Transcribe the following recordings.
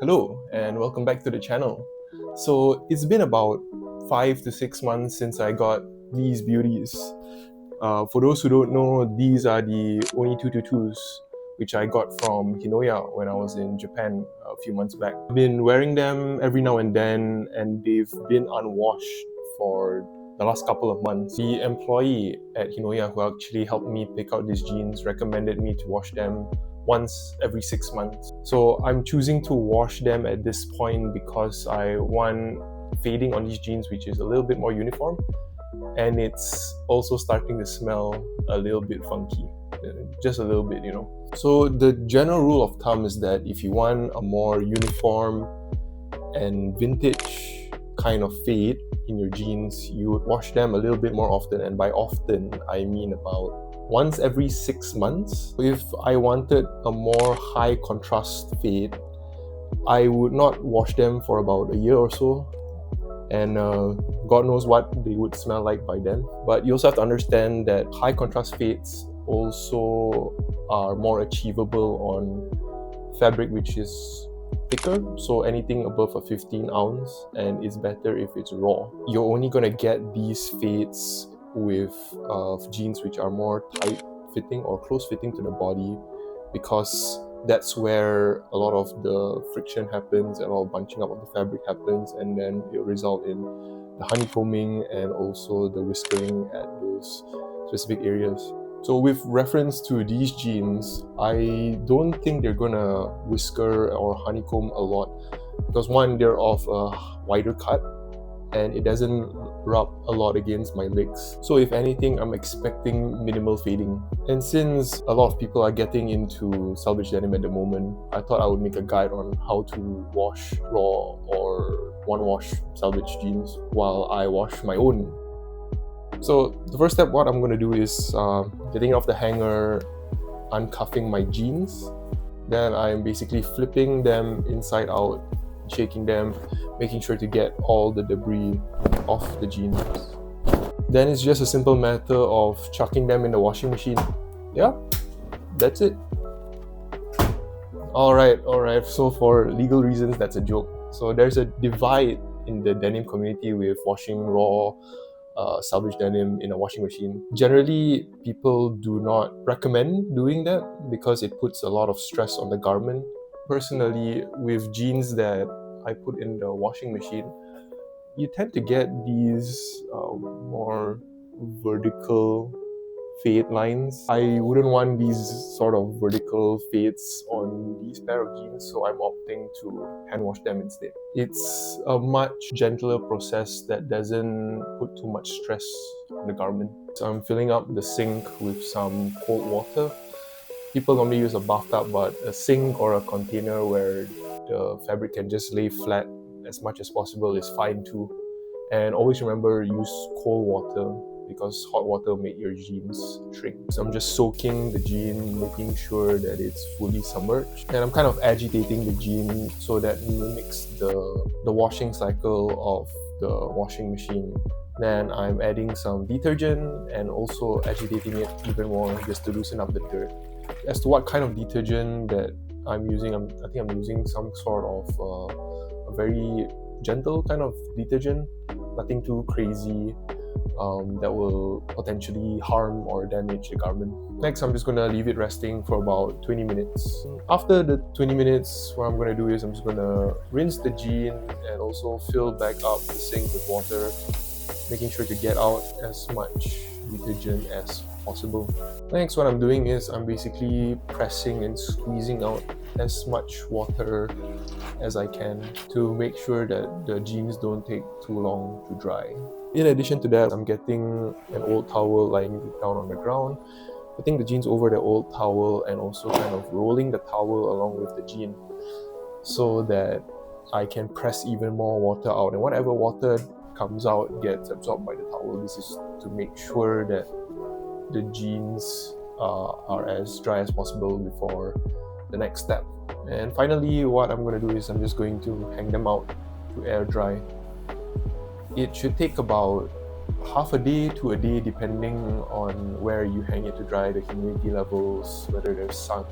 Hello and welcome back to the channel. So it's been about 5 to 6 months since I got these beauties. For those who don't know, these are the Oni 222s which I got from Hinoya when I was in Japan a few months back. I've been wearing them every now and then and they've been unwashed for the last couple of months. The employee at Hinoya who actually helped me pick out these jeans recommended me to wash them once every 6 months. So I'm choosing to wash them at this point because I want fading on these jeans which is a little bit more uniform, and it's also starting to smell a little bit funky, just a little bit, you know. So the general rule of thumb is that if you want a more uniform and vintage kind of fade in your jeans, you would wash them a little bit more often, and by often I mean about once every 6 months. If I wanted a more high contrast fade, I would not wash them for about a year or so, and God knows what they would smell like by then. But you also have to understand that high contrast fades also are more achievable on fabric which is thicker, so anything above a 15 ounce, and it's better if it's raw. You're only gonna get these fades with jeans which are more tight fitting or close fitting to the body, because that's where a lot of the friction happens and a lot of bunching up of the fabric happens, and then it'll result in the honeycombing and also the whiskering at those specific areas. So with reference to these jeans, I don't think they're gonna whisker or honeycomb a lot, because one, they're of a wider cut and it doesn't rub a lot against my legs. So if anything, I'm expecting minimal fading. And since a lot of people are getting into selvedge denim at the moment, I thought I would make a guide on how to wash raw or one wash selvedge jeans while I wash my own. So the first step, what I'm going to do is getting off the hanger, uncuffing my jeans. Then I'm basically flipping them inside out, shaking them, making sure to get all the debris off the jeans. Then it's just a simple matter of chucking them in the washing machine. Yeah, that's it. Alright, so for legal reasons, that's a joke. So there's a divide in the denim community with washing raw selvedge denim in a washing machine. Generally, people do not recommend doing that because it puts a lot of stress on the garment. Personally, with jeans that I put in the washing machine, you tend to get these more vertical fade lines. I wouldn't want these sort of vertical fades on these pair of jeans, so I'm opting to hand wash them instead. It's a much gentler process that doesn't put too much stress on the garment. So I'm filling up the sink with some cold water. People normally use a bathtub, but a sink or a container where the fabric can just lay flat as much as possible is fine too. And always remember, use cold water because hot water will make your jeans shrink. So I'm just soaking the jean, making sure that it's fully submerged. And I'm kind of agitating the jean so that it mimics the washing cycle of the washing machine. Then I'm adding some detergent and also agitating it even more just to loosen up the dirt. As to what kind of detergent that I'm using, I think I'm using some sort of a very gentle kind of detergent, nothing too crazy that will potentially harm or damage the garment. Next, I'm just going to leave it resting for about 20 minutes. After the 20 minutes, what I'm going to do is I'm just going to rinse the jean and also fill back up the sink with water, making sure to get out as much detergent as possible. Next, what I'm doing is I'm basically pressing and squeezing out as much water as I can to make sure that the jeans don't take too long to dry. In addition to that, I'm getting an old towel, lying it down on the ground, putting the jeans over the old towel and also kind of rolling the towel along with the jean so that I can press even more water out, and whatever water comes out gets absorbed by the towel. This is to make sure that the jeans are as dry as possible before the next step. And finally, what I'm going to do is I'm just going to hang them out to air dry. It should take about half a day to a day depending on where you hang it to dry, the humidity levels, whether there's sun,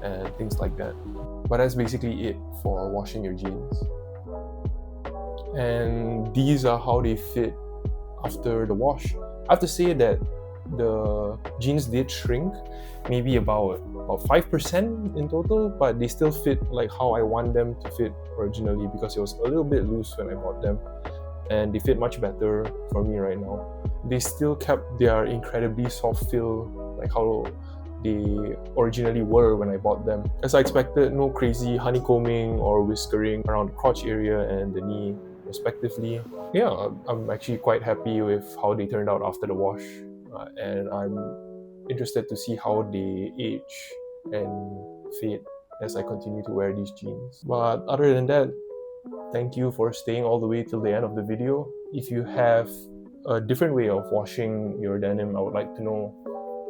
and things like that. But that's basically it for washing your jeans. And these are how they fit after the wash. I have to say that the jeans did shrink, maybe about 5% in total, but they still fit like how I want them to fit originally, because it was a little bit loose when I bought them, and they fit much better for me right now. They still kept their incredibly soft feel, like how they originally were when I bought them. As I expected, no crazy honeycombing or whiskering around the crotch area and the knee, respectively. Yeah, I'm actually quite happy with how they turned out after the wash, and I'm interested to see how they age and fade as I continue to wear these jeans. But other than that, thank you for staying all the way till the end of the video. If you have a different way of washing your denim, I would like to know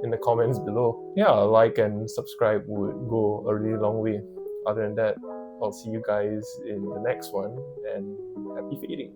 in the comments below. Yeah, a like and subscribe would go a really long way. Other than that, I'll see you guys in the next one, and happy fading.